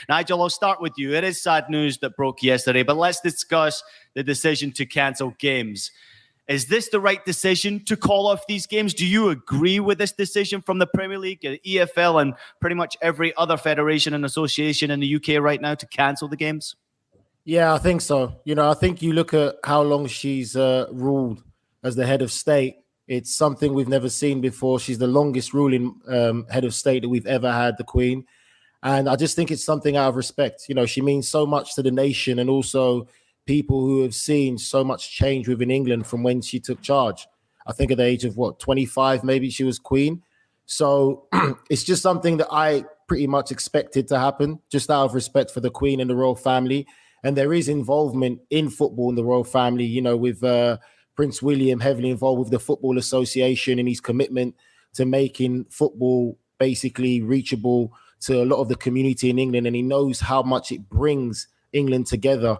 Nigel, I'll start with you. It is sad news that broke yesterday, but let's discuss the decision to cancel games. Is this the right decision to call off these games? Do you agree with this decision from the Premier League, EFL, and pretty much every other federation and association in the UK right now to cancel the games? Yeah, I think so. I think you look at how long she's ruled as the head of state. It's something we've never seen before. She's the longest ruling head of state that we've ever had, the Queen. And I just think it's something out of respect. She means so much to the nation and also people who have seen so much change within England from when she took charge. I think at the age of 25, maybe she was Queen. So it's just something that I pretty much expected to happen, just out of respect for the Queen and the royal family. And there is involvement in football in the royal family, with Prince William heavily involved with the Football Association and his commitment to making football basically reachable to a lot of the community in England. And he knows how much it brings England together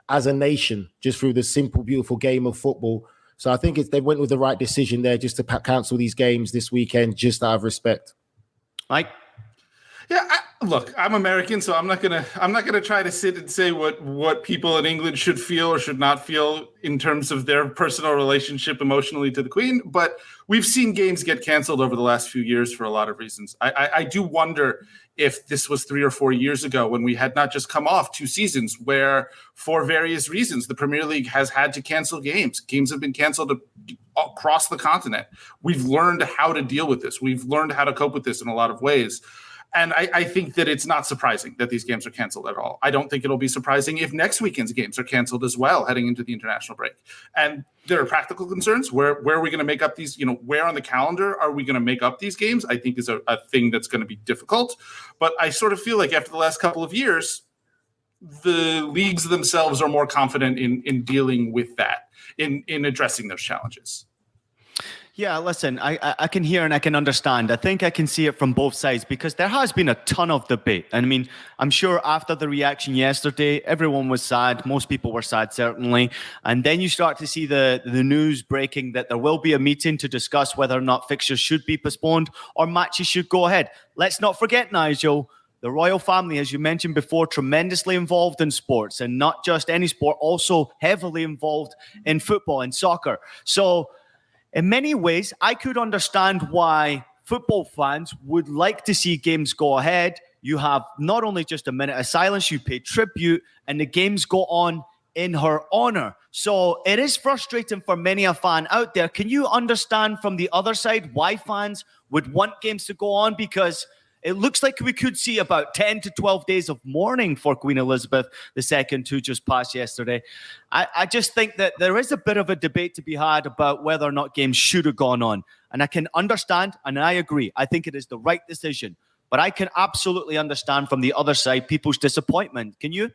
as a nation just through the simple, beautiful game of football. So I think they went with the right decision there just to cancel these games this weekend, just out of respect. Mike? Yeah, look, I'm American, so I'm not gonna try to sit and say what people in England should feel or should not feel in terms of their personal relationship emotionally to the Queen. But we've seen games get canceled over the last few years for a lot of reasons. I do wonder if this was 3 or 4 years ago when we had not just come off 2 seasons where, for various reasons, the Premier League has had to cancel games. Games have been canceled across the continent. We've learned how to deal with this. We've learned how to cope with this in a lot of ways. And I think that it's not surprising that these games are canceled at all. I don't think it'll be surprising if next weekend's games are canceled as well, heading into the international break. And there are practical concerns. Where are we going to make up these, where on the calendar are we going to make up these games? I think is a thing that's going to be difficult. But I sort of feel like after the last couple of years, the leagues themselves are more confident in dealing with that, in addressing those challenges. Yeah, listen, I can hear and I can understand. I think I can see it from both sides because there has been a ton of debate. And I mean, I'm sure after the reaction yesterday, everyone was sad. Most people were sad, certainly. And then you start to see the news breaking that there will be a meeting to discuss whether or not fixtures should be postponed or matches should go ahead. Let's not forget, Nigel, the royal family, as you mentioned before, tremendously involved in sports, and not just any sport, also heavily involved in football and soccer. So in many ways, I could understand why football fans would like to see games go ahead. You have not only just a minute of silence, you pay tribute, and the games go on in her honor. So it is frustrating for many a fan out there. Can you understand from the other side why fans would want games to go on? Because it looks like we could see about 10 to 12 days of mourning for Queen Elizabeth II, who just passed yesterday. I just think that there is a bit of a debate to be had about whether or not games should have gone on. And I can understand, and I agree, I think it is the right decision. But I can absolutely understand from the other side people's disappointment. Can you?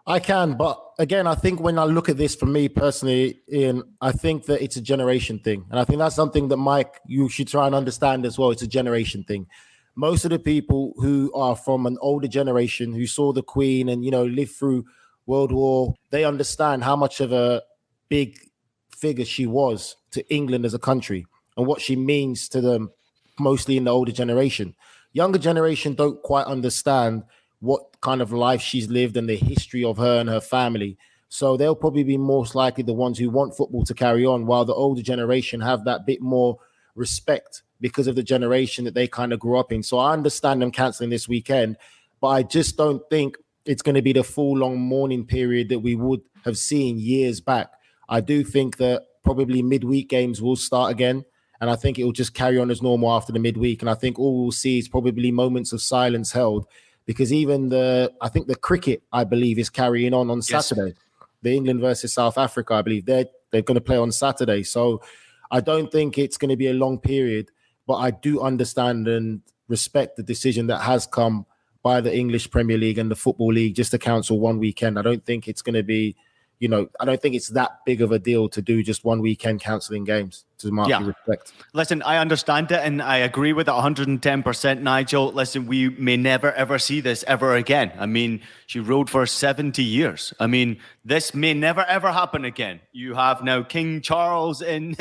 I can, but again, I think when I look at this for me personally, Ian, I think that it's a generation thing. And I think that's something that, Mike, you should try and understand as well. It's a generation thing. Most of the people who are from an older generation who saw the Queen and, lived through World War, they understand how much of a big figure she was to England as a country and what she means to them, mostly in the older generation. Younger generation don't quite understand what kind of life she's lived and the history of her and her family. So they'll probably be most likely the ones who want football to carry on, while the older generation have that bit more respect because of the generation that they kind of grew up in. So I understand them cancelling this weekend, but I just don't think it's going to be the full long mourning period that we would have seen years back. I do think that probably midweek games will start again, and I think it will just carry on as normal after the midweek. And I think all we'll see is probably moments of silence held, because even I think the cricket, I believe, is carrying on Saturday. Yes. The England versus South Africa, I believe they're going to play on Saturday. So I don't think it's going to be a long period. But I do understand and respect the decision that has come by the English Premier League and the Football League just to cancel one weekend. I don't think it's going to be, I don't think it's that big of a deal to do just one weekend cancelling games, to mark your respect. Listen, I understand it and I agree with it 110%, Nigel. Listen, we may never, ever see this ever again. I mean, she ruled for 70 years. I mean, this may never, ever happen again. You have now King Charles in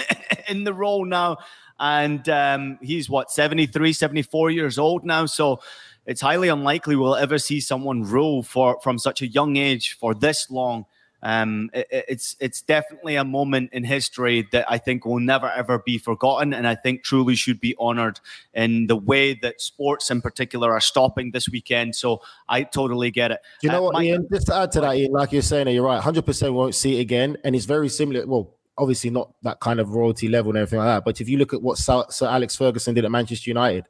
the role now. And he's 73, 74 years old now. So it's highly unlikely we'll ever see someone rule from such a young age for this long. It's definitely a moment in history that I think will never ever be forgotten, and I think truly should be honored in the way that sports in particular are stopping this weekend. So I totally get it. Do you know what, Ian? Just to add to that, Ian, like you're saying, you're right. 100% won't see it again, and it's very similar. Well, obviously not that kind of royalty level and everything like that. But if you look at what Sir Alex Ferguson did at Manchester United,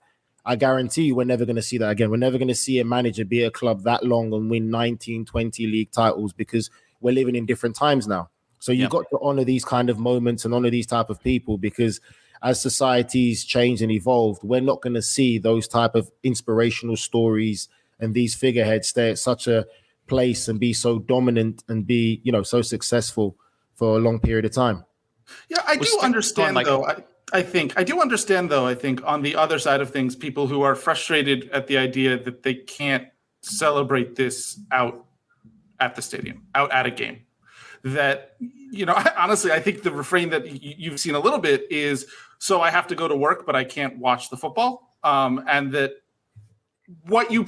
I guarantee you we're never going to see that again. We're never going to see a manager be at a club that long and win 19, 20 league titles because we're living in different times now. So you've got to honor these kind of moments and honor these type of people, because as societies change and evolve, we're not going to see those type of inspirational stories and these figureheads stay at such a place and be so dominant and be, so successful for a long period of time. Yeah, I do understand though. I think on the other side of things, people who are frustrated at the idea that they can't celebrate this out at the stadium, out at a game. That, honestly, I think the refrain that you've seen a little bit is, so I have to go to work, but I can't watch the football. And that what people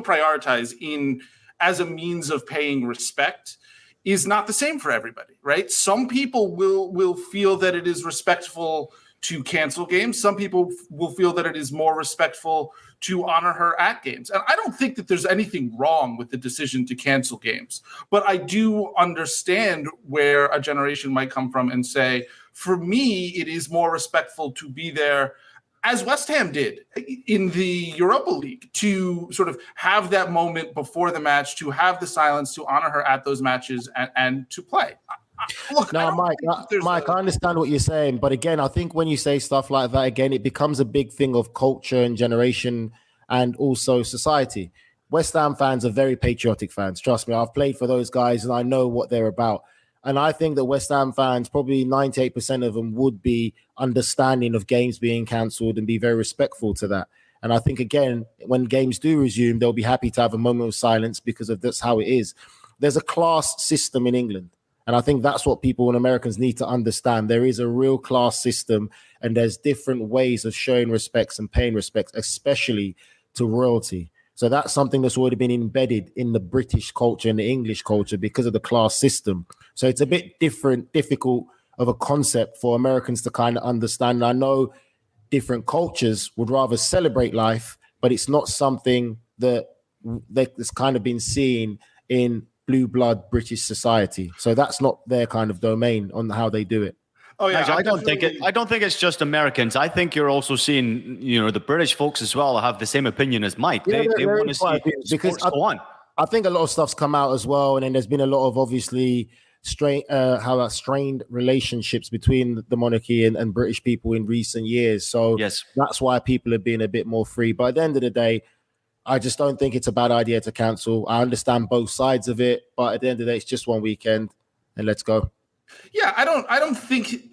prioritize in as a means of paying respect is not the same for everybody, right? Some people will feel that it is respectful to cancel games. Some people will feel that it is more respectful to honor her at games. And I don't think that there's anything wrong with the decision to cancel games. But I do understand where a generation might come from and say, for me, it is more respectful to be there, as West Ham did in the Europa League, to sort of have that moment before the match, to have the silence, to honor her at those matches and to play. Look, no, Mike, I understand what you're saying. But again, I think when you say stuff like that, again, it becomes a big thing of culture and generation and also society. West Ham fans are very patriotic fans. Trust me, I've played for those guys and I know what they're about. And I think that West Ham fans, probably 98% of them, would be understanding of games being cancelled and be very respectful to that. And I think, again, when games do resume, they'll be happy to have a moment of silence because of that's how it is. There's a class system in England. And I think that's what people and Americans need to understand. There is a real class system, and there's different ways of showing respects and paying respects, especially to royalty. So that's something that's already been embedded in the British culture and the English culture because of the class system. So it's a bit difficult of a concept for Americans to kind of understand. And I know different cultures would rather celebrate life, but it's not something that's kind of been seen in blue blood British society. So that's not their kind of domain on how they do it. Oh yeah, I don't think it's just Americans. I think you're also seeing, the British folks as well have the same opinion as Mike. Yeah, they want to see sports go on. I think a lot of stuff's come out as well, and then there's been a lot of obviously strained relationships between the monarchy and British people in recent years. So yes, that's why people have been a bit more free. But at the end of the day, I just don't think it's a bad idea to cancel. I understand both sides of it, but at the end of the day, it's just one weekend, and let's go. Yeah, I don't think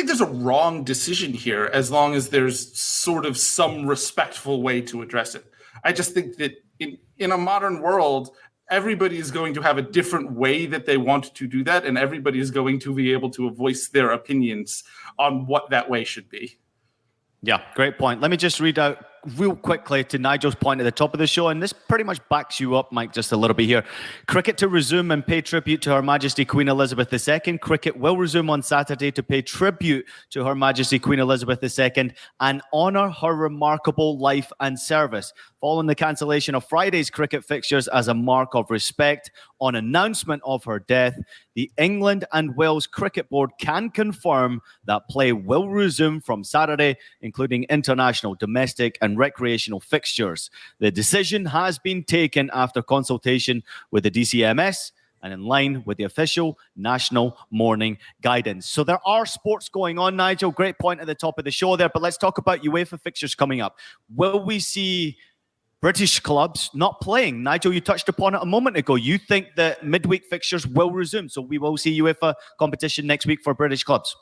there's a wrong decision here as long as there's sort of some respectful way to address it. I just think that in a modern world, everybody is going to have a different way that they want to do that, and everybody is going to be able to voice their opinions on what that way should be. Yeah, great point. Let me just read out real quickly to Nigel's point at the top of the show, and this pretty much backs you up, Mike, just a little bit here. Cricket to resume and pay tribute to Her Majesty Queen Elizabeth II. Cricket will resume on Saturday to pay tribute to Her Majesty Queen Elizabeth II and honour her remarkable life and service. Following the cancellation of Friday's cricket fixtures as a mark of respect on announcement of her death, the England and Wales Cricket Board can confirm that play will resume from Saturday, including international, domestic and recreational fixtures. The decision has been taken after consultation with the DCMS and in line with the official national mourning guidance. So there are sports going on, Nigel. Great point at the top of the show there. But let's talk about UEFA fixtures coming up. Will we see British clubs not playing? Nigel, you touched upon it a moment ago. You think that midweek fixtures will resume, so we will see UEFA competition next week for British clubs?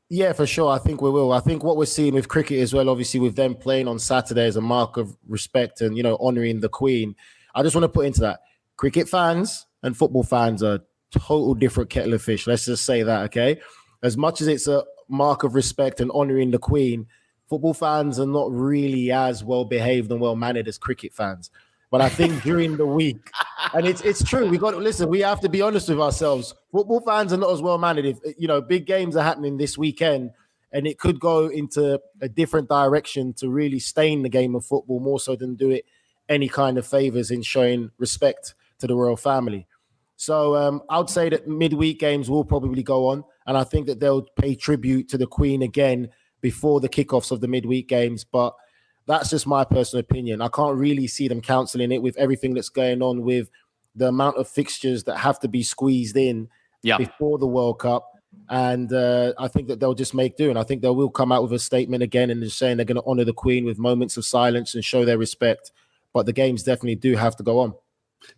Yeah, for sure. I think we will. I think what we're seeing with cricket as well, obviously with them playing on Saturday as a mark of respect and, honouring the Queen. I just want to put into that, cricket fans and football fans are total different kettle of fish. Let's just say that, okay? As much as it's a mark of respect and honouring the Queen, football fans are not really as well behaved and well mannered as cricket fans. But I think during the week, and it's true, we have to be honest with ourselves. Football fans are not as well mannered. If big games are happening this weekend, and it could go into a different direction to really stain the game of football more so than do it any kind of favors in showing respect to the royal family. So I would say that midweek games will probably go on, and I think that they'll pay tribute to the Queen again before the kickoffs of the midweek games. But that's just my personal opinion. I can't really see them cancelling it with everything that's going on with the amount of fixtures that have to be squeezed in before the World Cup. And I think that they'll just make do. And I think they will come out with a statement again and just saying they're going to honor the Queen with moments of silence and show their respect. But the games definitely do have to go on.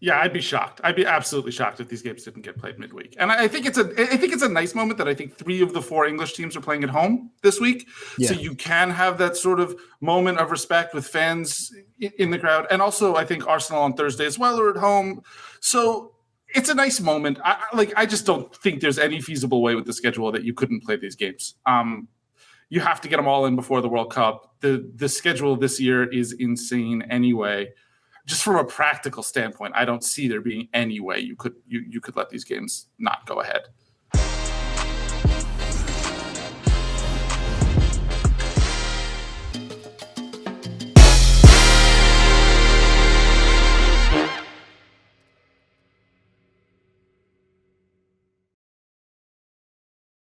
Yeah, I'd be shocked. I'd be absolutely shocked if these games didn't get played midweek. And I think it's a nice moment that I think 3 of the 4 English teams are playing at home this week. Yeah. So you can have that sort of moment of respect with fans in the crowd. And also I think Arsenal on Thursday as well are at home. So it's a nice moment. I just don't think there's any feasible way with the schedule that you couldn't play these games. You have to get them all in before the World Cup. The schedule this year is insane anyway. Just from a practical standpoint, I don't see there being any way you could let these games not go ahead.